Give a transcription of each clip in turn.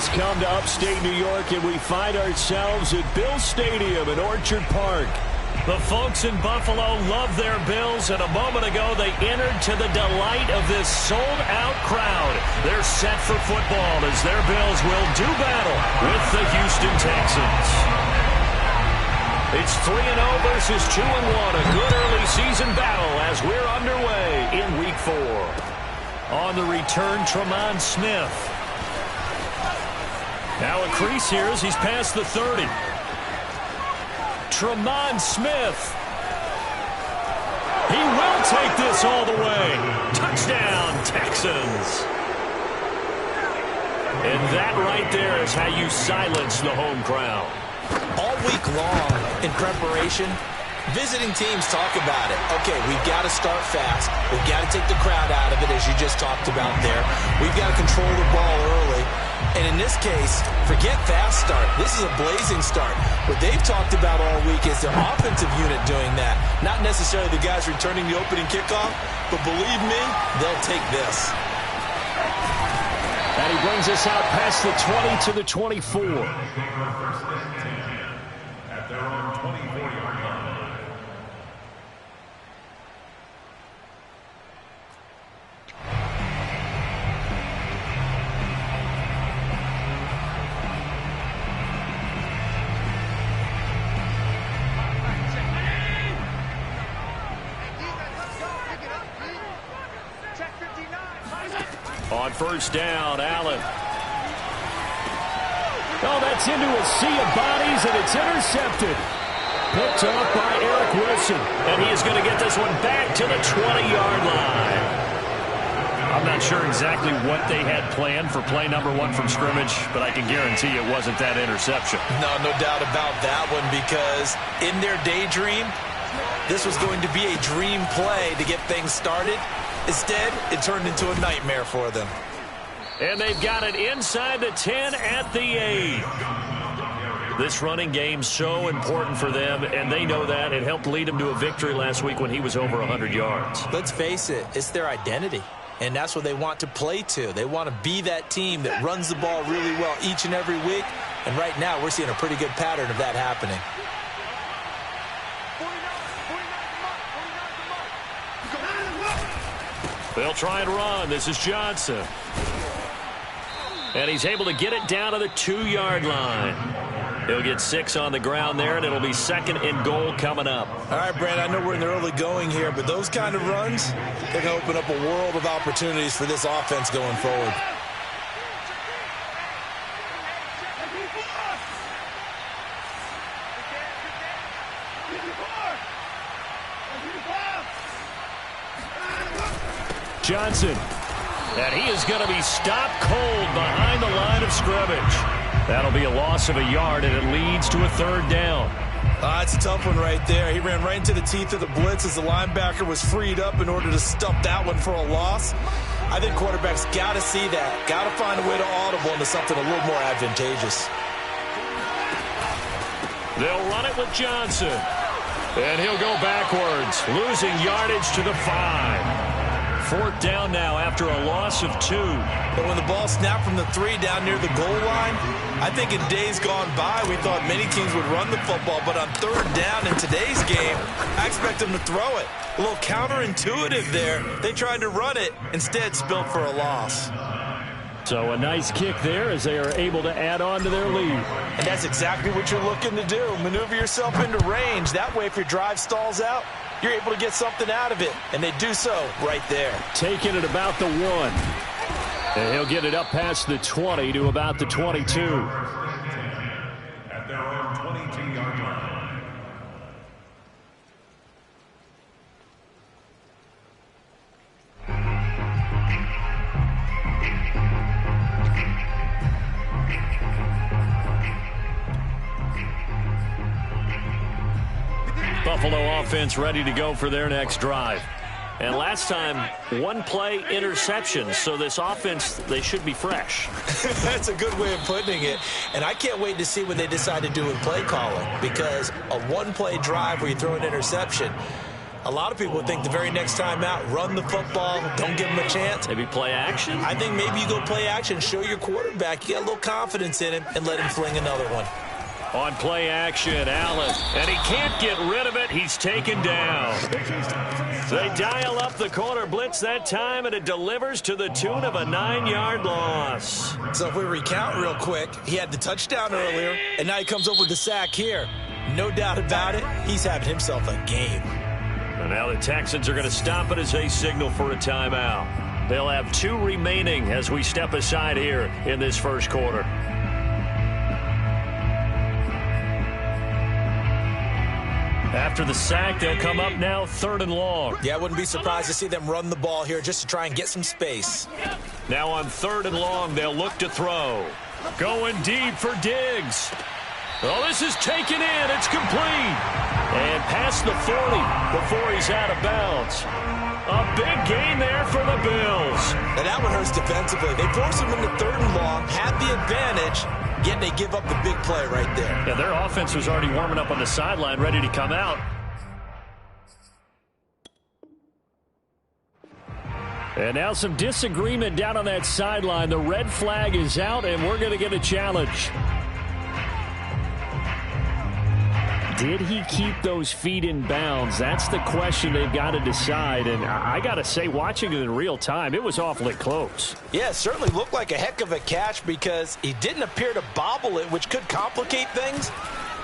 has come to upstate New York, and we find ourselves at Bill Stadium in Orchard Park. The folks in Buffalo love their Bills, and a moment ago they entered to the delight of this sold-out crowd. They're set for football as their Bills will do battle with the Houston Texans. It's 3-0 versus 2-1, a good early season battle as we're underway in Week 4. On the return, Tremont Smith. Now a crease here as he's past the 30. Tremont Smith. He will take this all the way. Touchdown, Texans. And that right there is how you silence the home crowd. All week long in preparation, visiting teams talk about it. Okay, we've got to start fast. We've got to take the crowd out of it, as you just talked about there. We've got to control the ball early. And in this case, forget fast start. This is a blazing start. What they've talked about all week is their offensive unit doing that. Not necessarily the guys returning the opening kickoff, but believe me, they'll take this. And he brings us out past the 20 to the 24. At their own 24-yard line. On first down, Allen. Oh, that's into a sea of bodies, and it's intercepted. Picked off by Eric Wilson. And he is going to get this one back to the 20-yard line. I'm not sure exactly what they had planned for play number 1 from scrimmage, but I can guarantee it wasn't that interception. No doubt about that one, because in their daydream, this was going to be a dream play to get things started. Instead, it turned into a nightmare for them. And they've got it inside the 10 at the 8. This running game's so important for them, and they know that. It helped lead them to a victory last week when he was over 100 yards. Let's face it, it's their identity, and that's what they want to play to. They want to be that team that runs the ball really well each and every week, and right now we're seeing a pretty good pattern of that happening. They'll try and run. This is Johnson. And he's able to get it down to the 2-yard line. He'll get 6 on the ground there, and it'll be 2nd and goal coming up. All right, Brand, I know we're in the early going here, but those kind of runs, they're going to open up a world of opportunities for this offense going forward. Johnson. And he is going to be stopped cold behind the line of scrimmage. That'll be a loss of a yard, and it leads to a 3rd down. It's a tough one right there. He ran right into the teeth of the blitz as the linebacker was freed up in order to stop that one for a loss. I think quarterbacks got to see that. Got to find a way to audible into something a little more advantageous. They'll run it with Johnson. And he'll go backwards, losing yardage to the 5. 4th down now after a loss of 2. But when the ball snapped from the 3 down near the goal line, I think in days gone by we thought many teams would run the football, but on 3rd down in today's game, I expect them to throw it. A little counterintuitive there. They tried to run it, instead spilled for a loss. So a nice kick there as they are able to add on to their lead. And that's exactly what you're looking to do. Maneuver yourself into range. That way if your drive stalls out, you're able to get something out of it, and they do so right there. Taking it about the 1. And he'll get it up past the 20 to about the 22. At their own 22-yard line. Buffalo offense ready to go for their next drive. And last time, 1-play interception. So this offense, they should be fresh. That's a good way of putting it. And I can't wait to see what they decide to do with play calling. Because a 1-play drive where you throw an interception, A lot of people would think the very next time out, run the football, don't give him a chance. Maybe play action? I think maybe you go play action, show your quarterback you got a little confidence in him, and let him fling another one. On play action, Allen. And he can't get rid of it. He's taken down. They dial up the corner blitz that time, and it delivers to the tune of a 9-yard loss. So if we recount real quick, he had the touchdown earlier, and now he comes up with the sack here. No doubt about it, he's having himself a game. And now the Texans are going to stop it as they signal for a timeout. They'll have 2 remaining as we step aside here in this first quarter. After the sack, they'll come up now 3rd and long. Yeah, I wouldn't be surprised to see them run the ball here just to try and get some space. Now on 3rd and long, they'll look to throw. Going deep for Diggs. Oh, this is taken in. It's complete. And past the 40 before he's out of bounds. A big gain there for the Bills. And that one hurts defensively. They force him into 3rd and long, had the advantage, yet they give up the big play right there. Yeah, their offense was already warming up on the sideline, ready to come out. And now some disagreement down on that sideline. The red flag is out, and we're going to get a challenge. Did he keep those feet in bounds? That's the question they've got to decide. And I got to say, watching it in real time, it was awfully close. Yeah, it certainly looked like a heck of a catch because he didn't appear to bobble it, which could complicate things.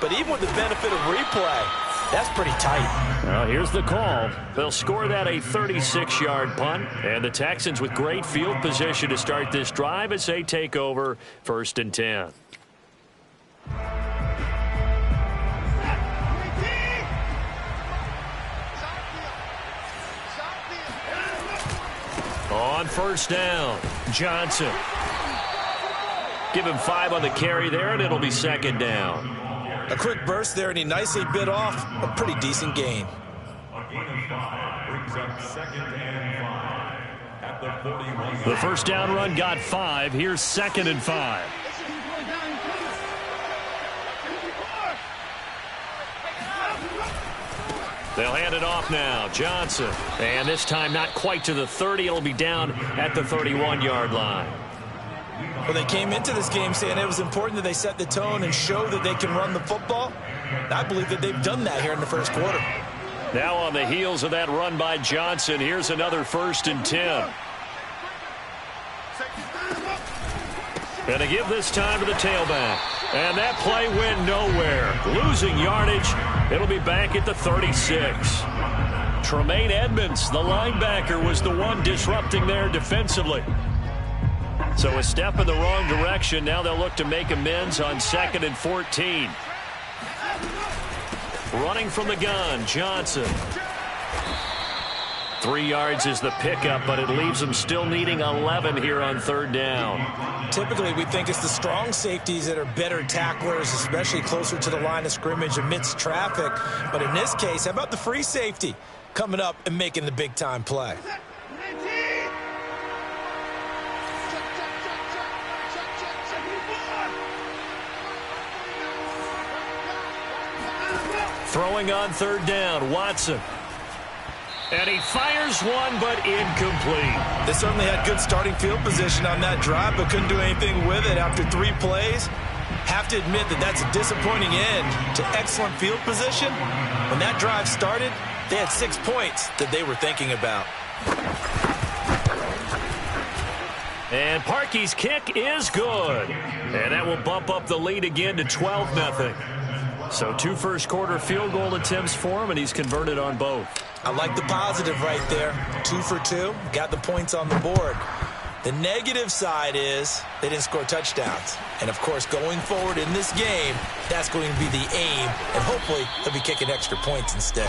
But even with the benefit of replay, that's pretty tight. Well, here's the call. They'll score that a 36-yard punt. And the Texans with great field position to start this drive as they take over 1st and 10. On 1st down, Johnson. Give him 5 on the carry there, and it'll be 2nd down. A quick burst there, and he nicely bit off a pretty decent gain. A gain of 5 brings up 2nd and 5 at the 41. The 1st down run got 5. Here's 2nd and 5. They'll hand it off now. Johnson. And this time not quite to the 30. It'll be down at the 31-yard line. Well, they came into this game saying it was important that they set the tone and show that they can run the football. I believe that they've done that here in the first quarter. Now on the heels of that run by Johnson, here's another 1st and 10. And a give this time to the tailback. And that play went nowhere. Losing yardage. It'll be back at the 36. Tremaine Edmonds, the linebacker, was the one disrupting there defensively. So a step in the wrong direction. Now they'll look to make amends on 2nd and 14. Running from the gun, Johnson. 3 yards is the pickup, but it leaves them still needing 11 here on 3rd down. Typically, we think it's the strong safeties that are better tacklers, especially closer to the line of scrimmage amidst traffic. But in this case, how about the free safety coming up and making the big-time play? Throwing on 3rd down, Watson. And he fires one, but incomplete. They certainly had good starting field position on that drive, but couldn't do anything with it after 3 plays. Have to admit that that's a disappointing end to excellent field position. When that drive started, they had 6 points that they were thinking about. And Parkey's kick is good. And that will bump up the lead again to 12-0. So 2 first-quarter field goal attempts for him, and he's converted on both. I like the positive right there. 2 for 2. Got the points on the board. The negative side is they didn't score touchdowns. And, of course, going forward in this game, that's going to be the aim. And hopefully they'll be kicking extra points instead.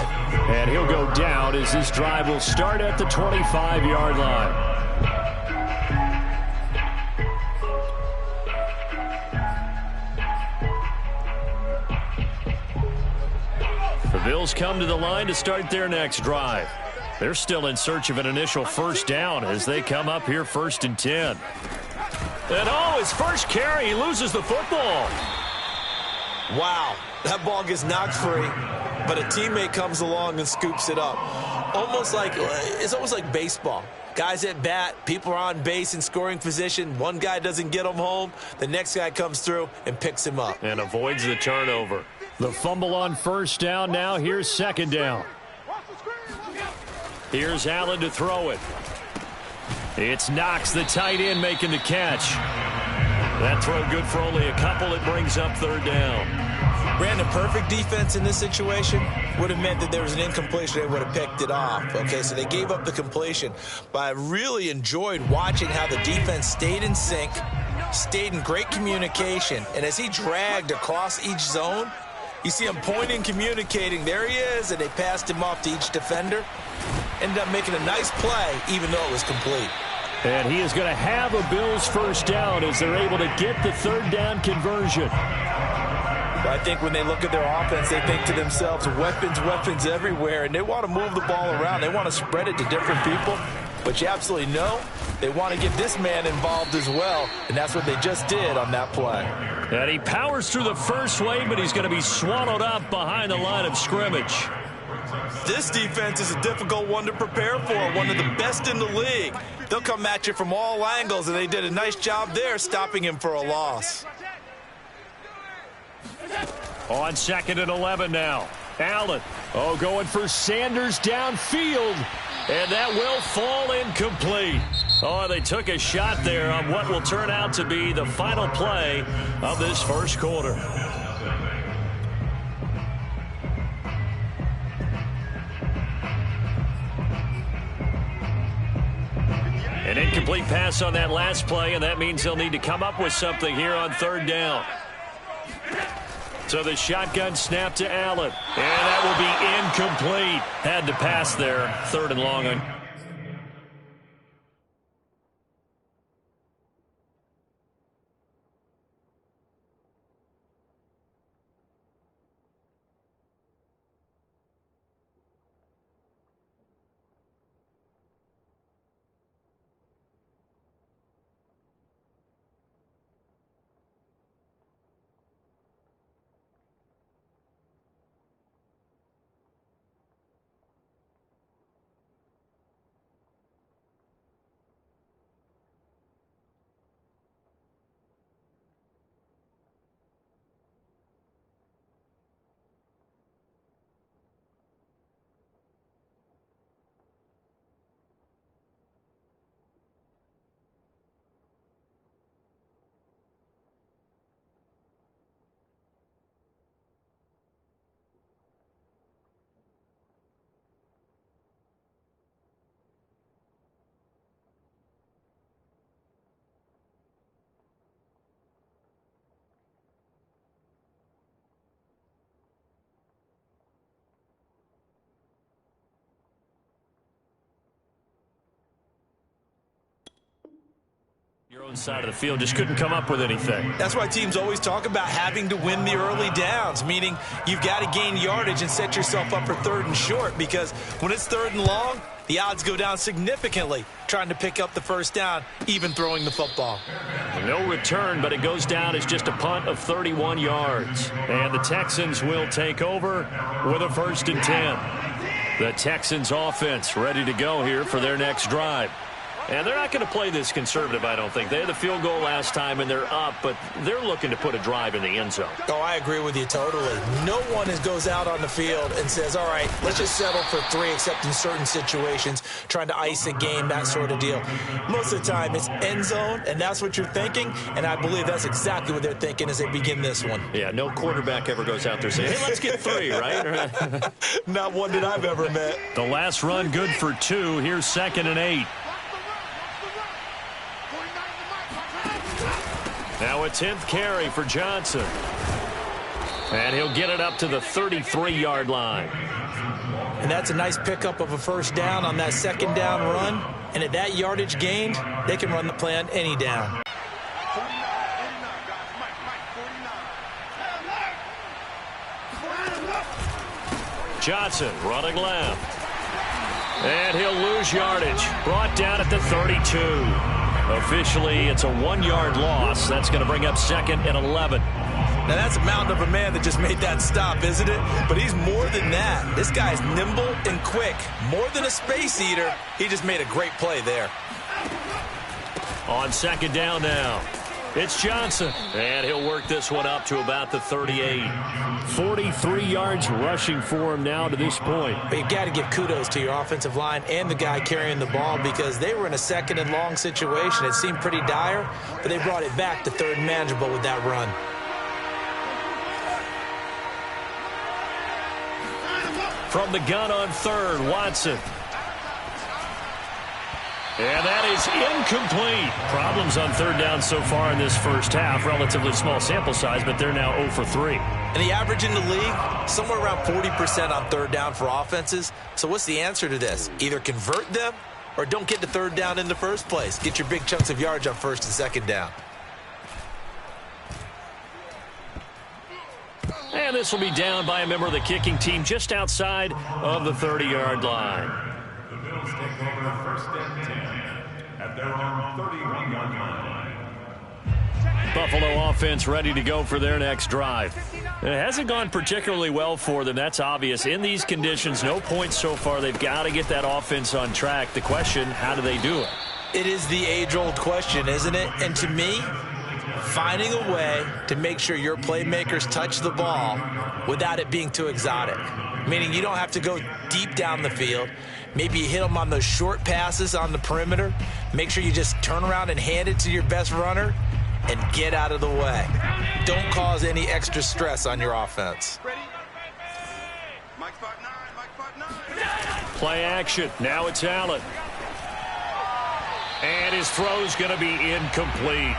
And he'll go down as this drive will start at the 25-yard line. The Bills come to the line to start their next drive. They're still in search of an initial 1st down as they come up here 1st and 10. And his first carry, he loses the football. Wow, that ball gets knocked free. but a teammate comes along and scoops it up. It's almost like baseball. Guys at bat, people are on base in scoring position. One guy doesn't get him home. The next guy comes through and picks him up. And avoids the turnover. The fumble on first down. Now here's second down. Here's Allen to throw it. It's Knox, the tight end, making the catch. That throw good for only a couple. It brings up third down. Brandon, perfect defense in this situation would have meant that there was an incompletion. They would have picked it off. Okay, so they gave up the completion. But I really enjoyed watching how the defense stayed in sync, stayed in great communication. And as he dragged across each zone, you see him pointing, communicating. There he is, and they passed him off to each defender. Ended up making a nice play, even though it was complete. And he is going to have a Bills first down as they're able to get the third down conversion. I think when they look at their offense, they think to themselves, weapons everywhere, and they want to move the ball around. They want to spread it to different people, but you absolutely know they want to get this man involved as well, and that's what they just did on that play. And he powers through the first wave, but he's going to be swallowed up behind the line of scrimmage. This defense is a difficult one to prepare for, one of the best in the league. They'll come at you from all angles, and they did a nice job there stopping him for a loss. On 2nd and 11 now. Allen. Going for Sanders downfield. And that will fall incomplete. They took a shot there on what will turn out to be the final play of this first quarter. An incomplete pass on that last play, and that means they'll need to come up with something here on third down. So the shotgun snap to Allen. And that will be incomplete. Had to pass there. 3rd and long. Your own side of the field just couldn't come up with anything. That's why teams always talk about having to win the early downs, meaning you've got to gain yardage and set yourself up for 3rd and short, because when it's 3rd and long, the odds go down significantly trying to pick up the first down, even throwing the football. No return, but it goes down as just a punt of 31 yards. And the Texans will take over with a 1st and 10. The Texans offense ready to go here for their next drive. And they're not going to play this conservative, I don't think. They had the field goal last time, and they're up, but they're looking to put a drive in the end zone. Oh, I agree with you totally. No one goes out on the field and says, all right, let's just settle for 3, except in certain situations, trying to ice a game, that sort of deal. Most of the time, it's end zone, and that's what you're thinking, and I believe that's exactly what they're thinking as they begin this one. Yeah, no quarterback ever goes out there saying, hey, let's get 3, right? Not one that I've ever met. The last run good for 2. Here's 2nd and 8. Now a 10th carry for Johnson. And he'll get it up to the 33-yard line. And that's a nice pickup of a first down on that 2nd down run. And at that yardage gained, they can run the play on any down. Johnson running left. And he'll lose yardage. Brought down at the 32. Officially, it's a 1-yard loss. That's going to bring up 2nd and 11. Now, that's a mountain of a man that just made that stop, isn't it? But he's more than that. This guy's nimble and quick. More than a space eater, he just made a great play there. On second down now, it's Johnson. And he'll work this one up to about the 38. 43 yards rushing for him now to this point. But you've got to give kudos to your offensive line and the guy carrying the ball because they were in a second and long situation. It seemed pretty dire, but they brought it back to third and manageable with that run. From the gun on third, Watson. And that is incomplete. Problems on third down so far in this first half. Relatively small sample size, but they're now 0 for 3. And the average in the league, somewhere around 40% on third down for offenses. So what's the answer to this? Either convert them or don't get to third down in the first place. Get your big chunks of yards on first and second down. And this will be down by a member of the kicking team just outside of the 30-yard line. The Bills take over first and 10 at their own 31-yard line. Buffalo offense ready to go for their next drive. It hasn't gone particularly well for them. That's obvious. In these conditions, no points so far. They've got to get that offense on track. The question, how do they do it? It is the age-old question, isn't it? And to me, finding a way to make sure your playmakers touch the ball without it being too exotic. Meaning you don't have to go deep down the field. Maybe you hit them on those short passes on the perimeter. Make sure you just turn around and hand it to your best runner and get out of the way. Don't cause any extra stress on your offense. Play action. Now it's Allen. And his throw's going to be incomplete.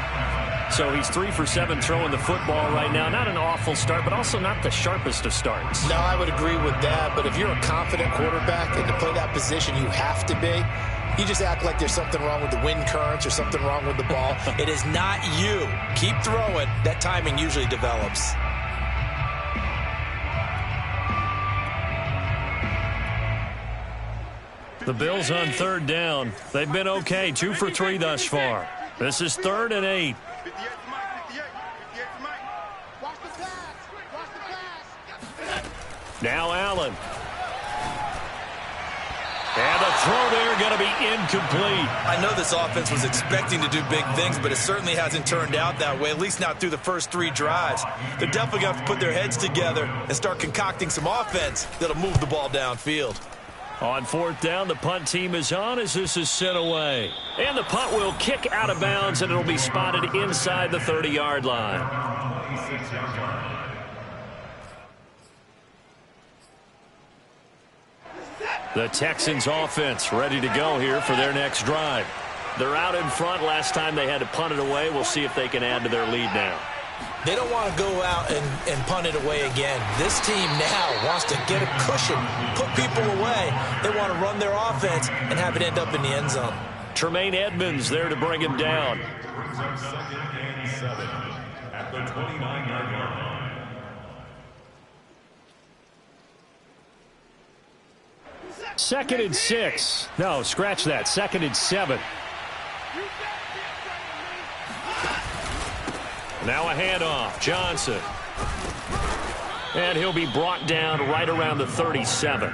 So he's 3 for 7 throwing the football right now. Not an awful start, but also not the sharpest of starts. No, I would agree with that. But if you're a confident quarterback and to play that position you have to be, you just act like there's something wrong with the wind currents or something wrong with the ball. It is not you. Keep throwing. That timing usually develops. The Bills on third down. They've been okay. 2 for 3 thus far. This is 3rd and 8. Now Allen. And the throw there going to be incomplete. I know this offense was expecting to do big things, but it certainly hasn't turned out that way, at least not through the first 3 drives. They're definitely going to have to put their heads together and start concocting some offense that'll move the ball downfield. On 4th down, the punt team is on as this is sent away. And the punt will kick out of bounds, and it'll be spotted inside the 30-yard line. The Texans offense ready to go here for their next drive. They're out in front. Last time they had to punt it away. We'll see if they can add to their lead now. They don't want to go out and punt it away again. This team now wants to get a cushion, put people away. They want to run their offense and have it end up in the end zone. Tremaine Edmonds there to bring him down. Brings up 2nd and 7 at the 29-yard line. Second and 6. No, scratch that. 2nd and 7. Now a handoff. Johnson. And he'll be brought down right around the 37.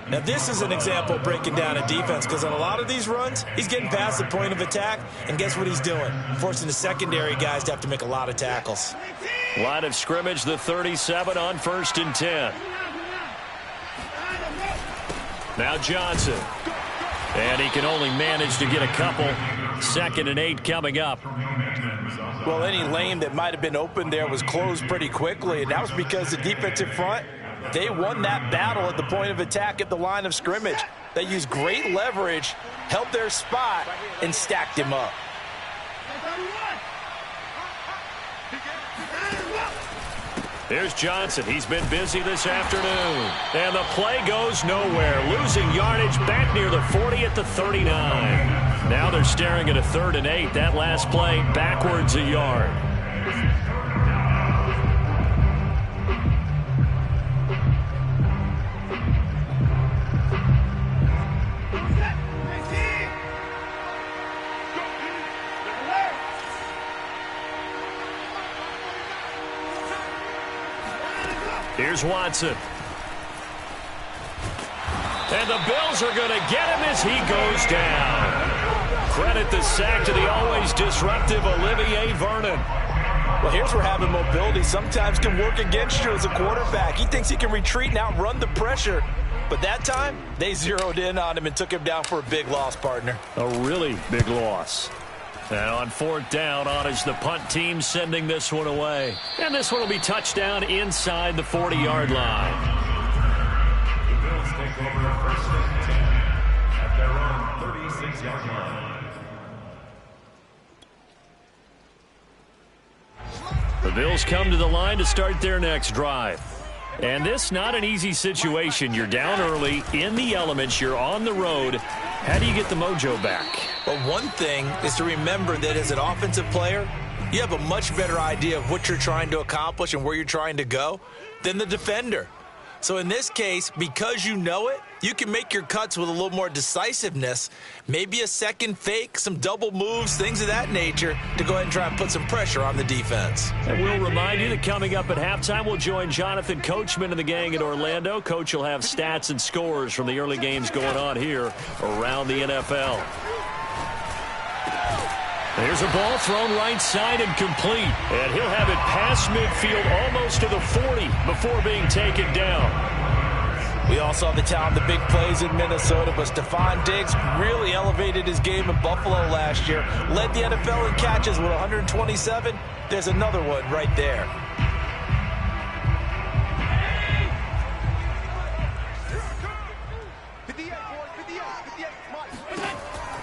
Now this is an example of breaking down a defense because on a lot of these runs, he's getting past the point of attack, and guess what he's doing? Forcing the secondary guys to have to make a lot of tackles. Line of scrimmage, the 37 on 1st and 10. Now Johnson. And he can only manage to get a couple. 2nd and 8 coming up. Well, any lane that might have been open there was closed pretty quickly, and that was because the defensive front, they won that battle at the point of attack at the line of scrimmage. They used great leverage, held their spot, and stacked him up. Here's Johnson. He's been busy this afternoon. And the play goes nowhere. Losing yardage back near the 40 at the 39. Now they're staring at a 3rd and 8. That last play backwards a yard. Here's Watson. And the Bills are going to get him as he goes down. Credit the sack to the always disruptive Olivier Vernon. Well, here's where having mobility sometimes can work against you as a quarterback. He thinks he can retreat and outrun the pressure. But that time, they zeroed in on him and took him down for a big loss, partner. A really big loss. And on fourth down, on is the punt team sending this one away. And this one will be touchdown inside the 40-yard line. The Bills take over first and 10 at their own 36-yard line. The Bills come to the line to start their next drive. And this not an easy situation. You're down early, in the elements, you're on the road. How do you get the mojo back? Well, one thing is to remember that as an offensive player, you have a much better idea of what you're trying to accomplish and where you're trying to go than the defender. So in this case, because you know it, you can make your cuts with a little more decisiveness, maybe a second fake, some double moves, things of that nature, to go ahead and try and put some pressure on the defense. And we'll remind you that coming up at halftime, we'll join Jonathan Coachman and the gang in Orlando. Coach will have stats and scores from the early games going on here around the NFL. There's a ball thrown right side and complete. And he'll have it past midfield almost to the 40 before being taken down. We all saw the talent, the big plays in Minnesota, but Stephon Diggs really elevated his game in Buffalo last year. Led the NFL in catches with 127. There's another one right there.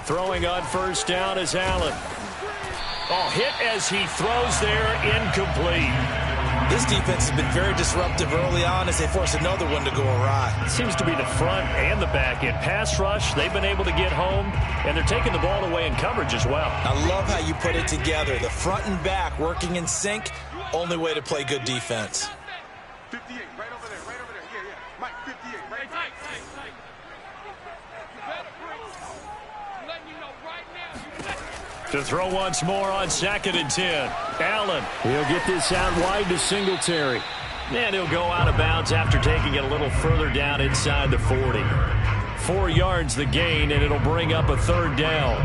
Throwing on first down is Allen. Oh, hit as he throws there, incomplete. This defense has been very disruptive early on as they force another one to go awry. It seems to be the front and the back end. Pass rush, they've been able to get home, and they're taking the ball away in coverage as well. I love how you put it together. The front and back working in sync, only way to play good defense. 58, right over there, right over there. Yeah, yeah. Mike, 58, right there. To throw once more on 2nd and 10. Allen, he'll get this out wide to Singletary. And he'll go out of bounds after taking it a little further down inside the 40. 4 yards the gain, and it'll bring up a third down.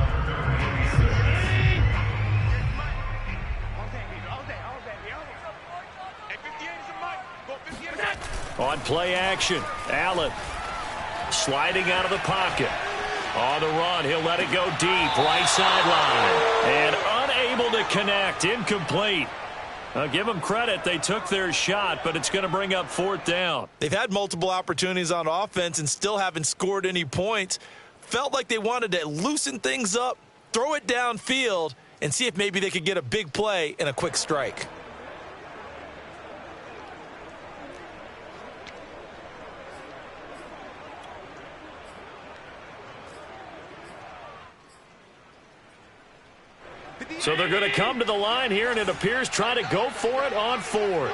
On play action, Allen sliding out of the pocket. On the run, he'll let it go deep, right sideline. And unable to connect, incomplete. I'll give them credit, they took their shot, but it's going to bring up 4th down. They've had multiple opportunities on offense and still haven't scored any points. Felt like they wanted to loosen things up, throw it downfield, and see if maybe they could get a big play and a quick strike. So they're going to come to the line here, and it appears try to go for it on 4th.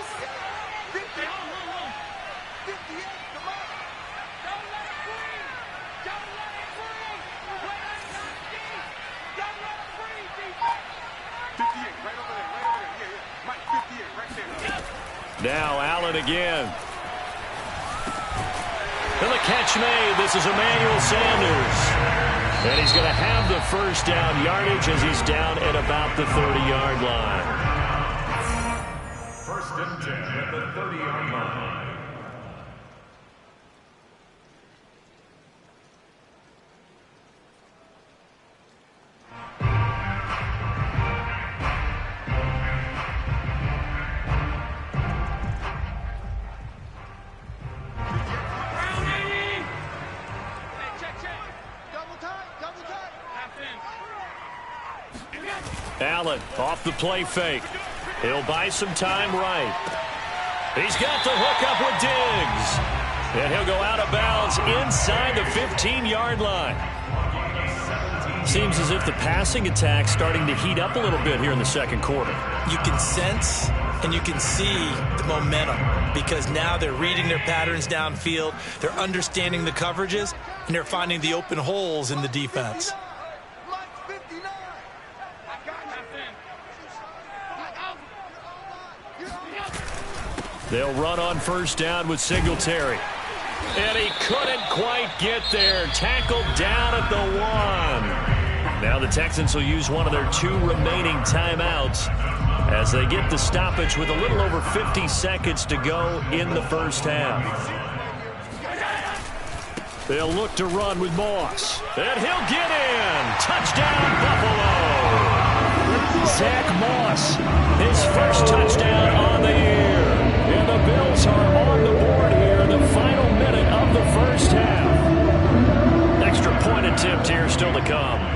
Now Allen again. And the catch made. This is Emmanuel Sanders. And he's going to have the first down yardage as he's down at about the 30-yard line. First and 10 at the 30-yard line. Allen off the play fake. He'll buy some time right. He's got the hook up with Diggs. And he'll go out of bounds inside the 15-yard line. Seems as if the passing attack's starting to heat up a little bit here in the second quarter. You can sense and you can see the momentum because now they're reading their patterns downfield, they're understanding the coverages, and they're finding the open holes in the defense. They'll run on first down with Singletary. And he couldn't quite get there. Tackled down at the 1. Now the Texans will use one of their 2 remaining timeouts as they get the stoppage with a little over 50 seconds to go in the first half. They'll look to run with Moss. And he'll get in. Touchdown, Buffalo. Zach Moss, his first touchdown on the year. And the Bills are on the board here in the final minute of the first half. Extra point attempt here still to come.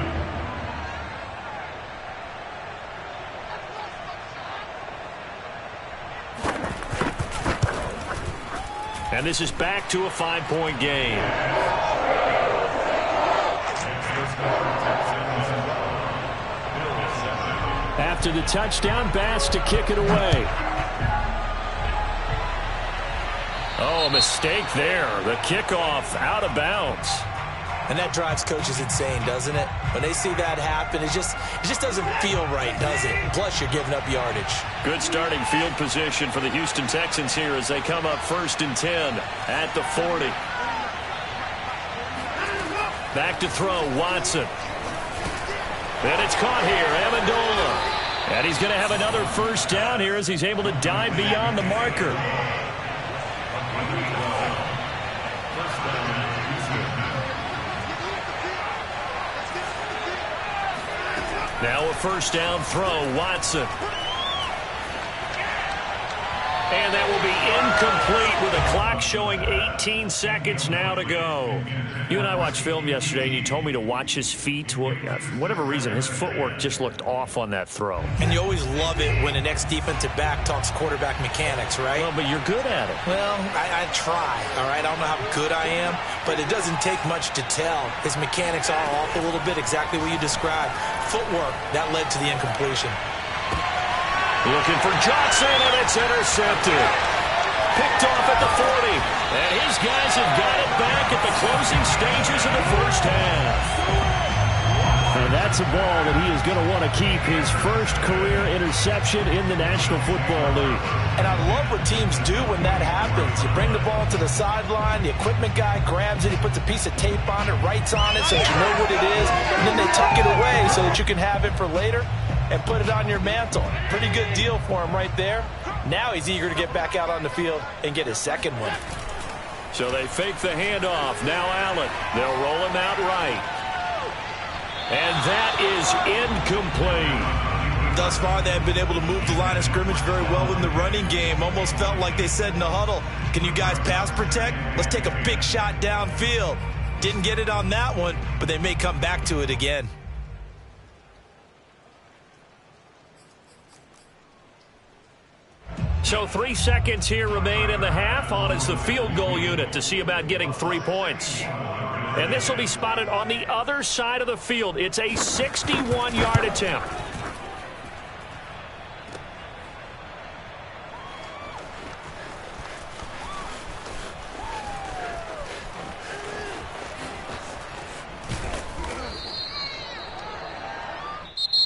And this is back to a 5-point game. After the touchdown, Bass to kick it away. Oh, a mistake there. The kickoff out of bounds. And that drives coaches insane, doesn't it? When they see that happen, it just doesn't feel right, does it? Plus, you're giving up yardage. Good starting field position for the Houston Texans here as they come up 1st and 10 at the 40. Back to throw, Watson. And it's caught here, Amendola. And he's going to have another first down here as he's able to dive beyond the marker. Now a first down throw, Watson. And that will be incomplete with a clock showing 18 seconds now to go. You and I watched film yesterday, and you told me to watch his feet. Well, for whatever reason, his footwork just looked off on that throw. And you always love it when an ex-defensive back talks quarterback mechanics, right? Well, but you're good at it. Well, I try, all right? I don't know how good I am, but it doesn't take much to tell. His mechanics are off a little bit, exactly what you described. Footwork, that led to the incompletion. Looking for Johnson, and it's intercepted. Picked off at the 40. And his guys have got it back at the closing stages of the first half. And that's a ball that he is going to want to keep, his first career interception in the National Football League. And I love what teams do when that happens. You bring the ball to the sideline, the equipment guy grabs it, he puts a piece of tape on it, writes on it so that you know what it is, and then they tuck it away so that you can have it for later and put it on your mantle. Pretty good deal for him right there. Now he's eager to get back out on the field and get his second one. So they fake the handoff. Now Allen. They'll roll him out right. And that is incomplete. Thus far, they have been able to move the line of scrimmage very well in the running game. Almost felt like they said in the huddle, can you guys pass protect? Let's take a big shot downfield. Didn't get it on that one, but they may come back to it again. So 3 seconds here remain in the half. On is the field goal unit to see about getting 3 points. And this will be spotted on the other side of the field. It's a 61-yard attempt.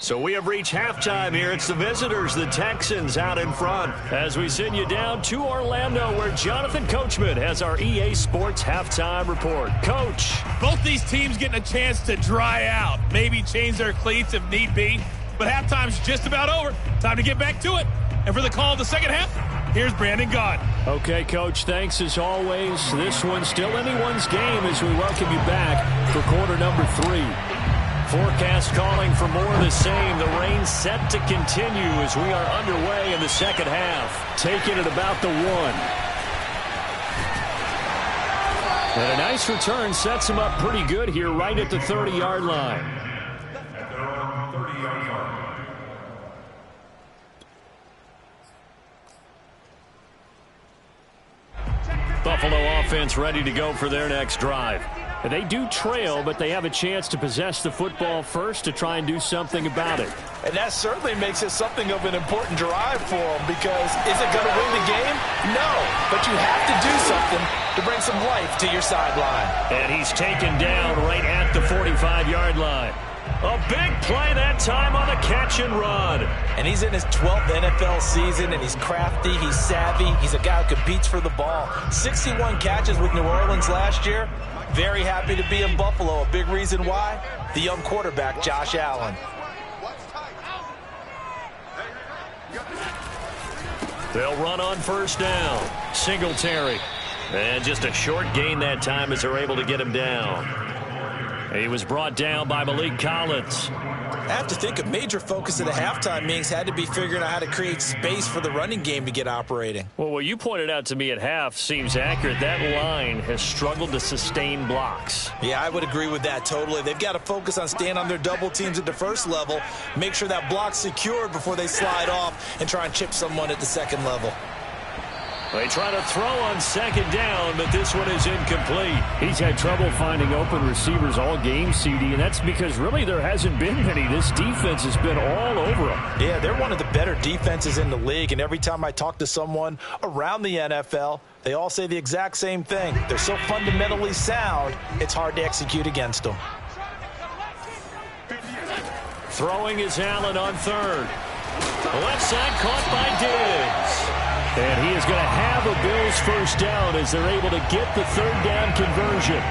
So we have reached halftime here. It's the visitors, the Texans, out in front. As we send you down to Orlando, where Jonathan Coachman has our EA Sports halftime report. Coach. Both these teams getting a chance to dry out. Maybe change their cleats if need be. But halftime's just about over. Time to get back to it. And for the call of the second half, here's Brandon Gaud. Okay, Coach, thanks as always. This one's still anyone's game as we welcome you back for quarter number 3. Forecast calling for more of the same. The rain set to continue as we are underway in the second half. Taking it about the 1. And a nice return sets him up pretty good here right at the 30-yard line. At their own 30-yard line. Buffalo offense ready to go for their next drive. And they do trail, but they have a chance to possess the football first to try and do something about it. And that certainly makes it something of an important drive for them, because is it going to win the game? No, but you have to do something to bring some life to your sideline. And he's taken down right at the 45-yard line. A big play that time on the catch and run. And he's in his 12th NFL season, and he's crafty, he's savvy, he's a guy who competes for the ball. 61 catches with New Orleans last year. Very happy to be in Buffalo. A big reason why, the young quarterback, Josh Allen. They'll run on first down. Singletary. And just a short gain that time as they're able to get him down. He was brought down by Malik Collins. I have to think a major focus of the halftime meetings had to be figuring out how to create space for the running game to get operating. Well, what you pointed out to me at half seems accurate. That line has struggled to sustain blocks. Yeah, I would agree with that totally. They've got to focus on staying on their double teams at the first level, make sure that block's secured before they slide off and try and chip someone at the second level. They try to throw on second down, but this one is incomplete. He's had trouble finding open receivers all game, CD, and that's because really there hasn't been many. This defense has been all over them. Yeah, they're one of the better defenses in the league, and every time I talk to someone around the NFL, they all say the exact same thing. They're so fundamentally sound, it's hard to execute against them. Throwing is Allen on third. Left side caught by Diggs. And he is going to have a Bills first down as they're able to get the third down conversion.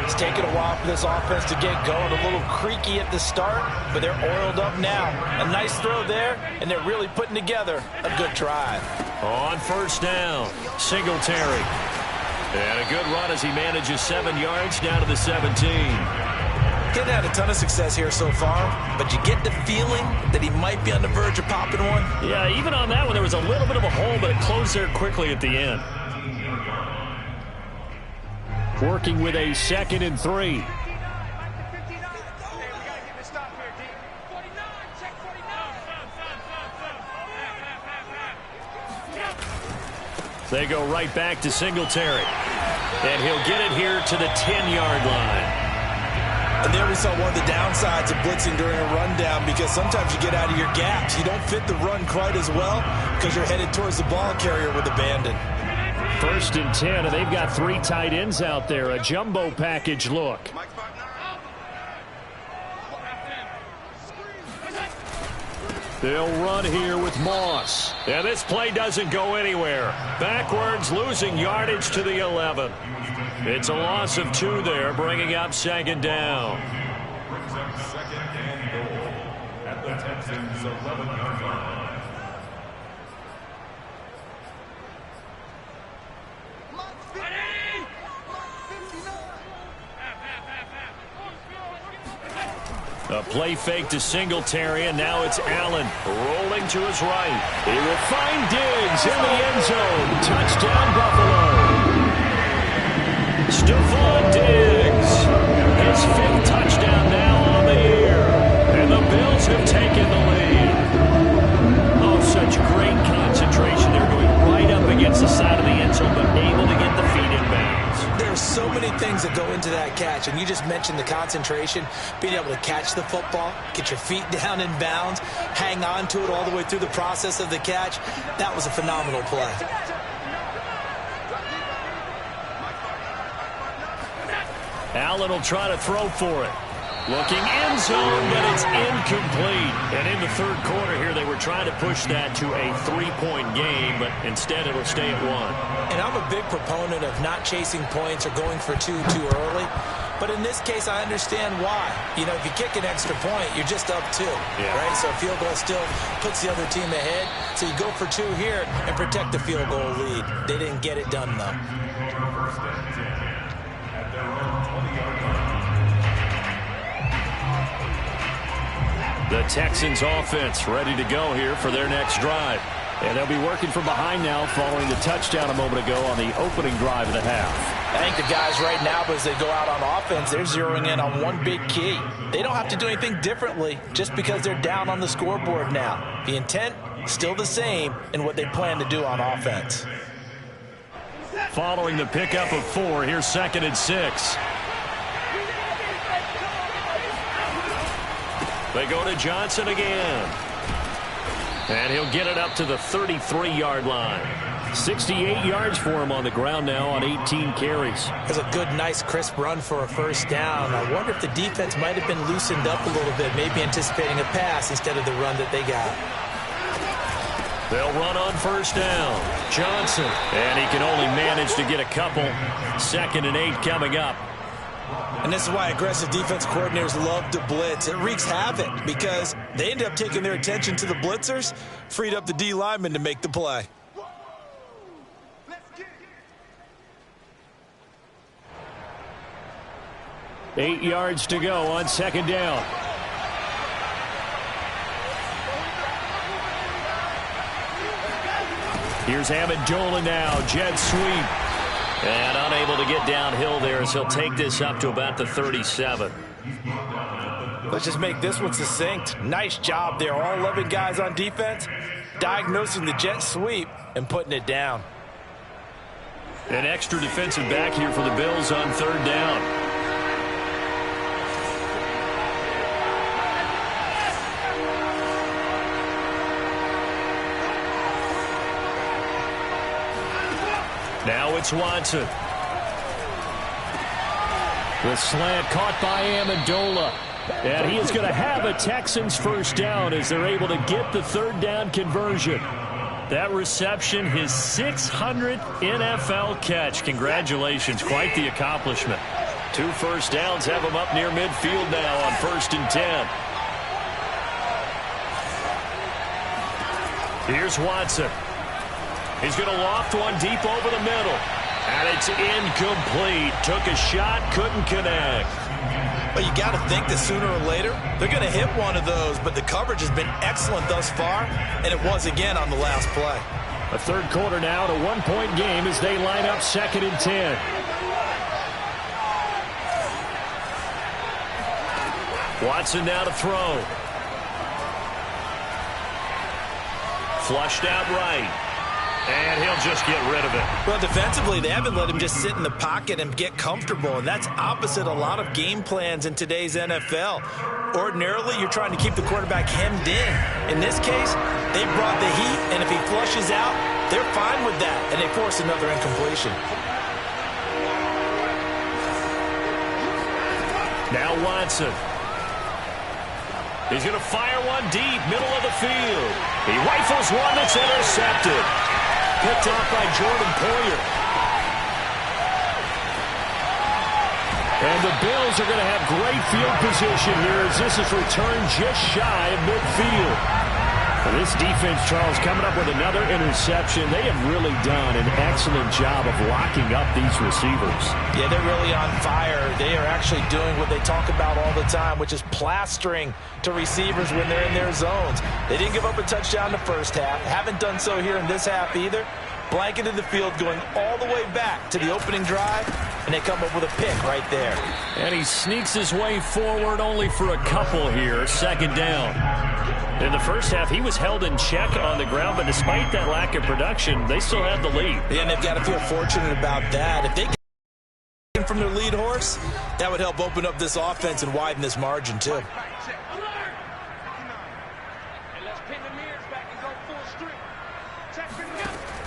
It's taken a while for this offense to get going. A little creaky at the start, but they're oiled up now. A nice throw there, and they're really putting together a good drive. On first down, Singletary. And a good run as he manages 7 yards down to the 17. Didn't have a ton of success here so far, but you get the feeling that he might be on the verge of popping one. Yeah, even on that one, there was a little bit of a hole, but it closed there quickly at the end. Working with a 2nd and 3. They go right back to Singletary. And he'll get it here to the 10-yard line. And there we saw one of the downsides of blitzing during a rundown, because sometimes you get out of your gaps. You don't fit the run quite as well because you're headed towards the ball carrier with abandon. 1st and 10, and they've got 3 tight ends out there. A jumbo package look. They'll run here with Moss. And this play doesn't go anywhere. Backwards, losing yardage to the 11. It's a loss of 2 there, bringing up 2nd down. Brings up 2nd and goal at the Texans' 11-yard line. A play fake to Singletary, and now it's Allen rolling to his right. He will find Diggs in the end zone. Touchdown, Buffalo. Stephon Diggs, his 5th touchdown now on the year. And the Bills have taken the lead. Oh, such great concentration. They're going right up against the side of the end zone, but able to get the feet in bounds. There's so many things that go into that catch, and you just mentioned the concentration, being able to catch the football, get your feet down in bounds, hang on to it all the way through the process of the catch. That was a phenomenal play. Allen will try to throw for it. Looking end zone, but it's incomplete. And in the 3rd quarter here, they were trying to push that to a 3-point game, but instead it'll stay at 1. And I'm a big proponent of not chasing points or going for 2 too early. But in this case, I understand why. You know, if you kick an extra point, you're just up 2, right? So a field goal still puts the other team ahead. So you go for 2 here and protect the field goal lead. They didn't get it done, though. 1st and 10 at their own 20-yard line. The Texans offense ready to go here for their next drive. And they'll be working from behind now following the touchdown a moment ago on the opening drive of the half. I think the guys right now, as they go out on offense, they're zeroing in on one big key. They don't have to do anything differently just because they're down on the scoreboard now. The intent, still the same in what they plan to do on offense. Following the pickup of 4, here's 2nd and 6. They go to Johnson again. And he'll get it up to the 33-yard line. 68 yards for him on the ground now on 18 carries. That's a good, nice, crisp run for a first down. I wonder if the defense might have been loosened up a little bit, maybe anticipating a pass instead of the run that they got. They'll run on first down. Johnson. And he can only manage to get a couple. 2nd and 8 coming up. And this is why aggressive defense coordinators love to blitz. It wreaks havoc because they end up taking their attention to the blitzers, freed up the D lineman to make the play. Eight yards to go on 2nd down. Here's Amendola now. Jet sweep. And unable to get downhill there as he'll take this up to about the 37. Let's just make this one succinct. Nice job there. All 11 guys on defense diagnosing the jet sweep and putting it down. An extra defensive back here for the Bills on 3rd down. Now it's Watson. The slant caught by Amendola. And he is going to have a Texans first down as they're able to get the 3rd down conversion. That reception, his 600th NFL catch. Congratulations. Quite the accomplishment. 2 first downs have him up near midfield now on 1st and 10. Here's Watson. He's going to loft one deep over the middle. And it's incomplete. Took a shot, couldn't connect. Well, you got to think that sooner or later, they're going to hit one of those. But the coverage has been excellent thus far, and it was again on the last play. A 3rd quarter now, to 1-point game as they line up 2nd and 10. Watson now to throw. Flushed out right. And he'll just get rid of it. Well, defensively, they haven't let him just sit in the pocket and get comfortable, and that's opposite a lot of game plans in today's NFL. Ordinarily, you're trying to keep the quarterback hemmed in. In this case, they brought the heat, and if he flushes out, they're fine with that, and they force another incompletion. Now Watson. He's going to fire one deep, middle of the field. He rifles one that's intercepted. Picked off by Jordan Poyer. And the Bills are going to have great field position here as this is returned just shy of midfield. And this defense, Charles, coming up with another interception. They have really done an excellent job of locking up these receivers. Yeah, they're really on fire. They are actually doing what they talk about all the time, which is plastering to receivers when they're in their zones. They didn't give up a touchdown in the first half. Haven't done so here in this half either. Blanketed the field going all the way back to the opening drive, and they come up with a pick right there. And he sneaks his way forward only for a couple here. 2nd down. In the first half, he was held in check on the ground, but despite that lack of production, they still have the lead. Yeah, and they've got to feel fortunate about that. If they get from their lead horse, that would help open up this offense and widen this margin, too.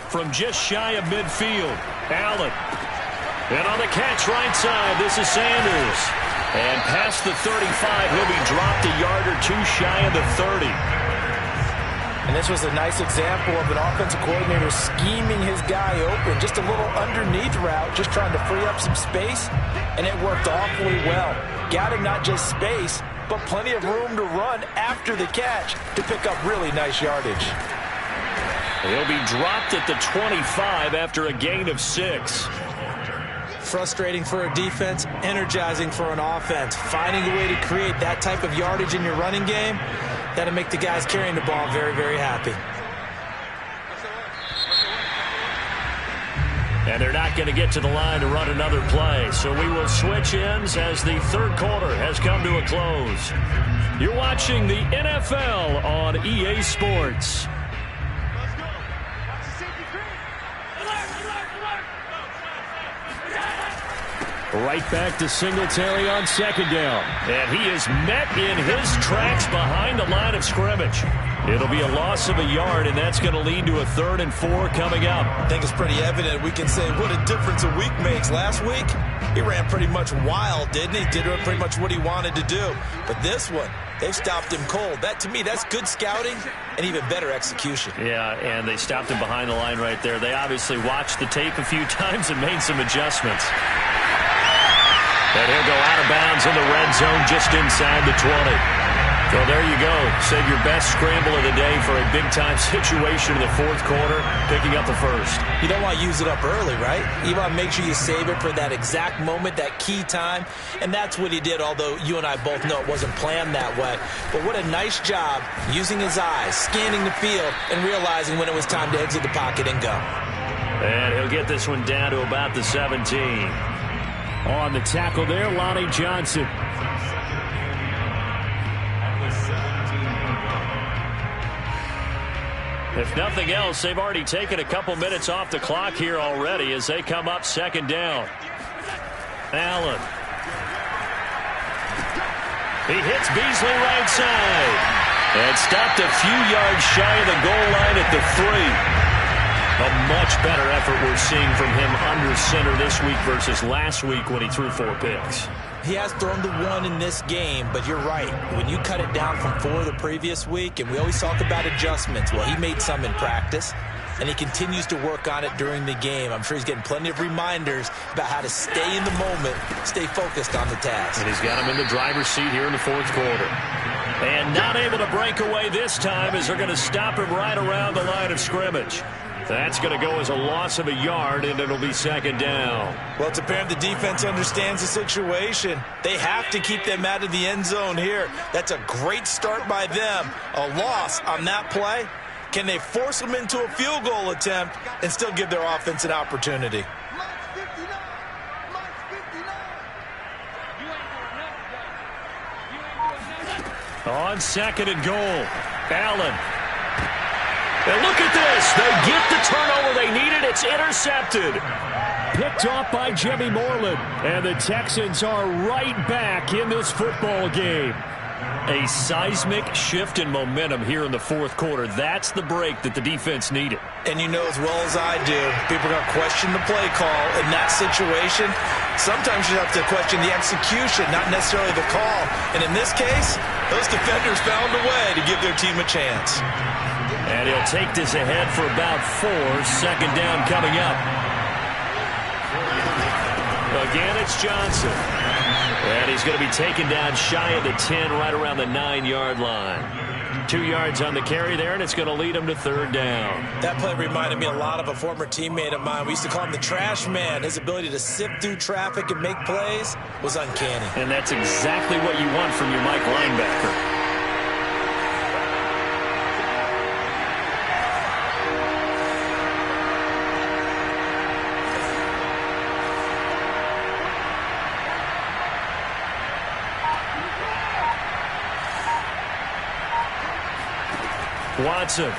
From just shy of midfield, Allen. And on the catch right side, this is Sanders. And past the 35, he'll be dropped a yard or 2 shy of the 30. And this was a nice example of an offensive coordinator scheming his guy open. Just a little underneath route, just trying to free up some space. And it worked awfully well. Got him not just space, but plenty of room to run after the catch to pick up really nice yardage. He'll be dropped at the 25 after a gain of 6. Frustrating for a defense, energizing for an offense. Finding a way to create that type of yardage in your running game, that'll make the guys carrying the ball very, very happy. And they're not going to get to the line to run another play. So we will switch ends as the 3rd quarter has come to a close. You're watching the NFL on EA Sports. Right back to Singletary on second down. And he is met in his tracks behind the line of scrimmage. It'll be a loss of a yard, and that's going to lead to a 3rd and 4 coming up. I think it's pretty evident. We can say what a difference a week makes. Last week, he ran pretty much wild, didn't he? Did pretty much what he wanted to do. But this one, they've stopped him cold. That, to me, that's good scouting and even better execution. Yeah, and they stopped him behind the line right there. They obviously watched the tape a few times and made some adjustments. And he'll go out of bounds in the red zone just inside the 20. So there you go. Save your best scramble of the day for a big-time situation in the 4th quarter, picking up the 1st. You don't want to use it up early, right? You want to make sure you save it for that exact moment, that key time. And that's what he did, although you and I both know it wasn't planned that way. But what a nice job using his eyes, scanning the field, and realizing when it was time to exit the pocket and go. And he'll get this one down to about the 17. On the tackle there, Lonnie Johnson. If nothing else, they've already taken a couple minutes off the clock here already as they come up 2nd down. Allen. He hits Beasley right side. And stopped a few yards shy of the goal line at the 3. A much better effort we're seeing from him under center this week versus last week when he threw 4 picks. He has thrown the 1 in this game, but you're right. When you cut it down from 4 the previous week, and we always talk about adjustments, well, he made some in practice, and he continues to work on it during the game. I'm sure he's getting plenty of reminders about how to stay in the moment, stay focused on the task. And he's got him in the driver's seat here in the 4th quarter. And not able to break away this time as they're going to stop him right around the line of scrimmage. That's going to go as a loss of a yard, and it'll be 2nd down. Well, it's apparent the defense understands the situation. They have to keep them out of the end zone here. That's a great start by them. A loss on that play. Can they force them into a field goal attempt and still give their offense an opportunity? On 2nd and goal, Allen. And look at this. They get the turnover they needed. It's intercepted. Picked off by Jimmy Moreland. And the Texans are right back in this football game. A seismic shift in momentum here in the 4th quarter. That's the break that the defense needed. And you know as well as I do, people are going to question the play call in that situation. Sometimes you have to question the execution, not necessarily the call. And in this case, those defenders found a way to give their team a chance. And he'll take this ahead for about 4. 2nd down coming up. Again, it's Johnson. And he's going to be taken down shy of the 10, right around the 9-yard line. 2 yards on the carry there, and it's going to lead him to 3rd down. That play reminded me a lot of a former teammate of mine. We used to call him the trash man. His ability to sift through traffic and make plays was uncanny. And that's exactly what you want from your Mike linebacker. Watson.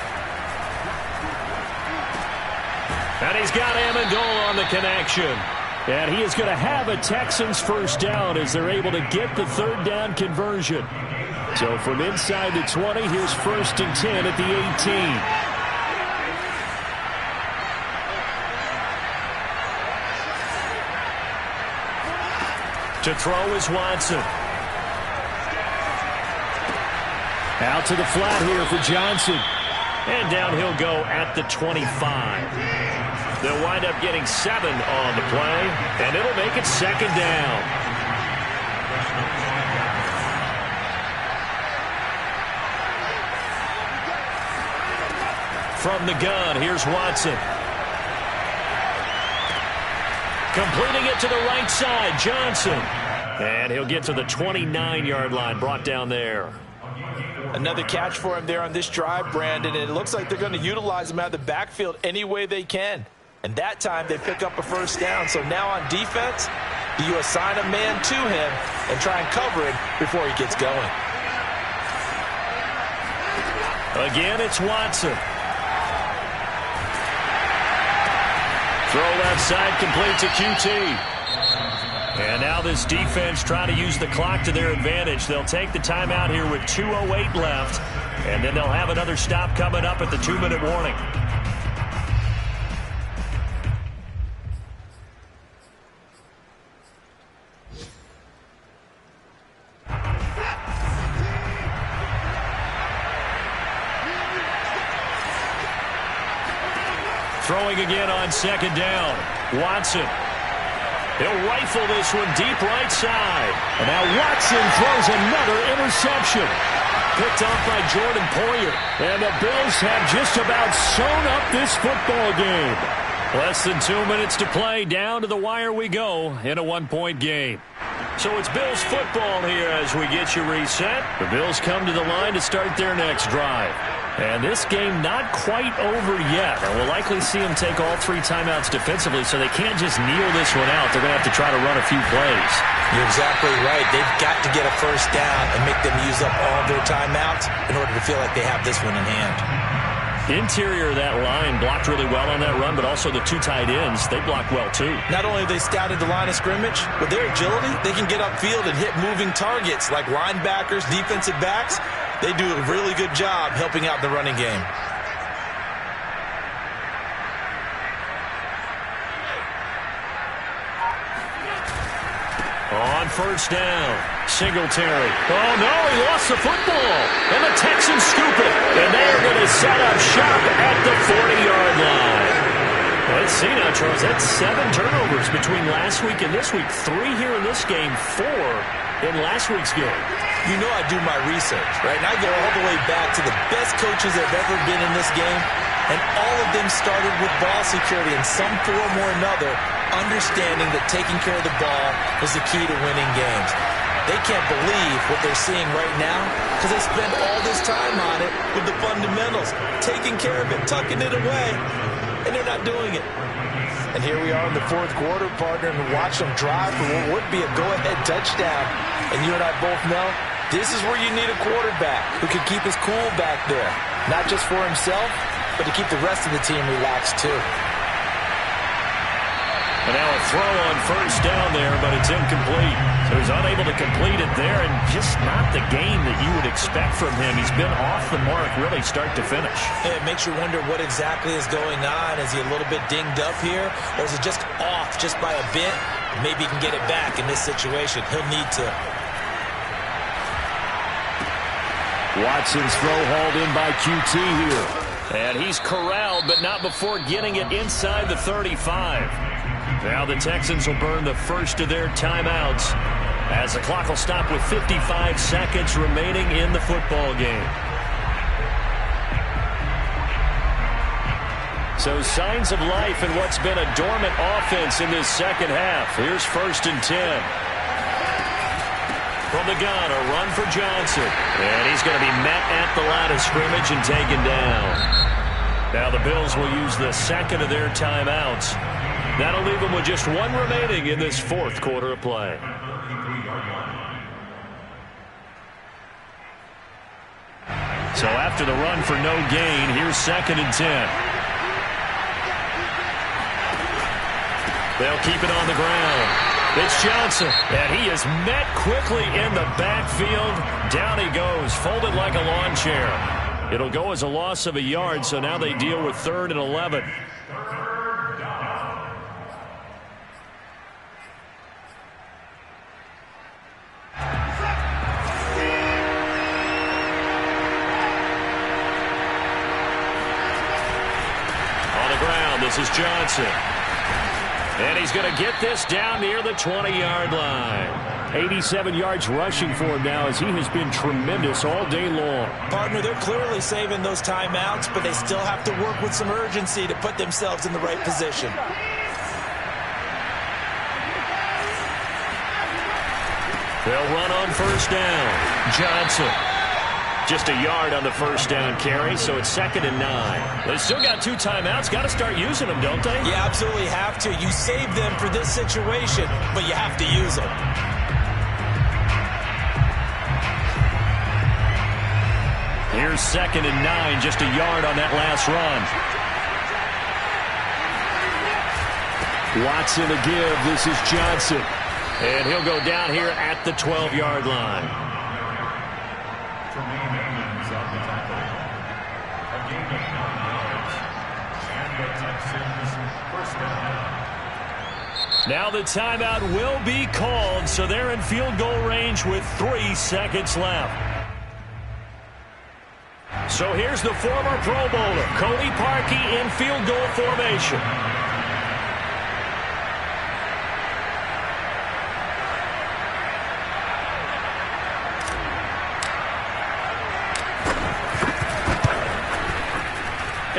And he's got Amendola on the connection. And he is going to have a Texans 1st down as they're able to get the 3rd down conversion. So from inside the 20, here's 1st and 10 at the 18. To throw is Watson. Out to the flat here for Johnson. And down he'll go at the 25. They'll wind up getting 7 on the play, and it'll make it 2nd down. From the gun, here's Watson. Completing it to the right side, Johnson. And he'll get to the 29-yard line, brought down there. Another catch for him there on this drive, Brandon, and it looks like they're going to utilize him out of the backfield any way they can. And that time they pick up a 1st down. So now on defense, do you assign a man to him and try and cover him before he gets going? Again, it's Watson. Throw left side, complete to QT. And now this defense trying to use the clock to their advantage. They'll take the timeout here with 2:08 left, and then they'll have another stop coming up at the 2-minute warning. Throwing again on second down. Watson. He'll rifle this one deep right side. And now Watson throws another interception. Picked off by Jordan Poyer. And the Bills have just about sewn up this football game. Less than 2 minutes to play. Down to the wire we go in a 1-point game. So it's Bills football here as we get you reset. The Bills come to the line to start their next drive. And this game not quite over yet. And we'll likely see them take all 3 timeouts defensively, so they can't just kneel this one out. They're going to have to try to run a few plays. You're exactly right. They've got to get a first down and make them use up all their timeouts in order to feel like they have this one in hand. Interior of that line blocked really well on that run, but also the 2 tight ends, they blocked well too. Not only have they scouted the line of scrimmage, with their agility, they can get upfield and hit moving targets like linebackers, defensive backs. They do a really good job helping out the running game. On first down, Singletary. Oh, no, he lost the football. And the Texans scoop it. And they're going to set up shop at the 40-yard line. Let's see now, Charles. That's 7 turnovers between last week and this week. 3 here in this game, 4 in last week's game. You know I do my research, right? And I go all the way back to the best coaches that have ever been in this game. And all of them started with ball security in some form or another, understanding that taking care of the ball was the key to winning games. They can't believe what they're seeing right now because they spent all this time on it with the fundamentals, taking care of it, tucking it away, and they're not doing it. And here we are in the 4th quarter, partner, and watch them drive for what would be a go-ahead touchdown. And you and I both know this is where you need a quarterback who can keep his cool back there, not just for himself, but to keep the rest of the team relaxed too. And now a throw on first down there, but it's incomplete. So he's unable to complete it there, and just not the game that you would expect from him. He's been off the mark really start to finish. It makes you wonder what exactly is going on. Is he a little bit dinged up here, or is it just off just by a bit? Maybe he can get it back in this situation. He'll need to. Watson's throw hauled in by QT here. And he's corralled, but not before getting it inside the 35. Now the Texans will burn the first of their timeouts as the clock will stop with 55 seconds remaining in the football game. So signs of life in what's been a dormant offense in this second half. Here's 1st and 10. From the gun, a run for Johnson. And he's going to be met at the line of scrimmage and taken down. Now the Bills will use the second of their timeouts. That'll leave them with just 1 remaining in this 4th quarter of play. So after the run for no gain, here's 2nd and 10. They'll keep it on the ground. It's Johnson, and he is met quickly in the backfield. Down he goes, folded like a lawn chair. It'll go as a loss of a yard, so now they deal with 3rd and 11. On the ground, this is Johnson. And he's going to get this down near the 20-yard line. 87 yards rushing for him now as he has been tremendous all day long. Partner, they're clearly saving those timeouts, but they still have to work with some urgency to put themselves in the right position. They'll run on first down. Johnson. Just a yard on the first down carry, so it's 2nd and 9. They still got 2 timeouts. Got to start using them, don't they? You absolutely have to. You save them for this situation, but you have to use them. Here's 2nd and 9, just a yard on that last run. Watson to give. This is Johnson. And he'll go down here at the 12-yard line. Tremaine Edmonds on the tackle. A gain of 9 yards. And the Texans first down. Now the timeout will be called, so they're in field goal range with 3 seconds left. So here's the former Pro Bowler, Cody Parkey, in field goal formation.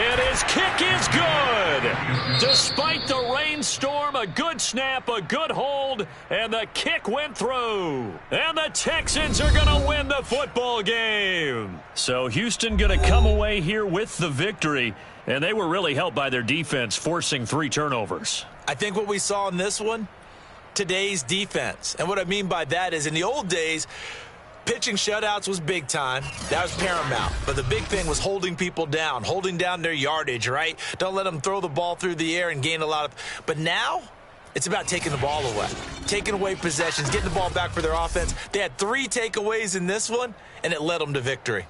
And his kick is good. Despite the rainstorm, a good snap, a good hold, and the kick went through. And the Texans are going to win the football game. So Houston going to come away here with the victory, and they were really helped by their defense, forcing 3 turnovers. I think what we saw in this one, today's defense. And what I mean by that is in the old days, pitching shutouts was big time. That was paramount. But the big thing was holding people down, holding down their yardage, right? Don't let them throw the ball through the air and gain a lot of. But now it's about taking the ball away, taking away possessions, getting the ball back for their offense. They had 3 takeaways in this one, and it led them to victory.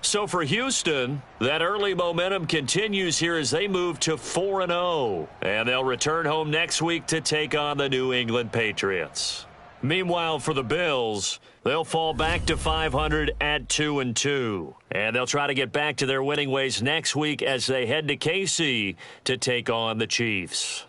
So for Houston, that early momentum continues here as they move to 4-0. And they'll return home next week to take on the New England Patriots. Meanwhile, for the Bills, they'll fall back to 500 at 2-2. And they'll try to get back to their winning ways next week as they head to KC to take on the Chiefs.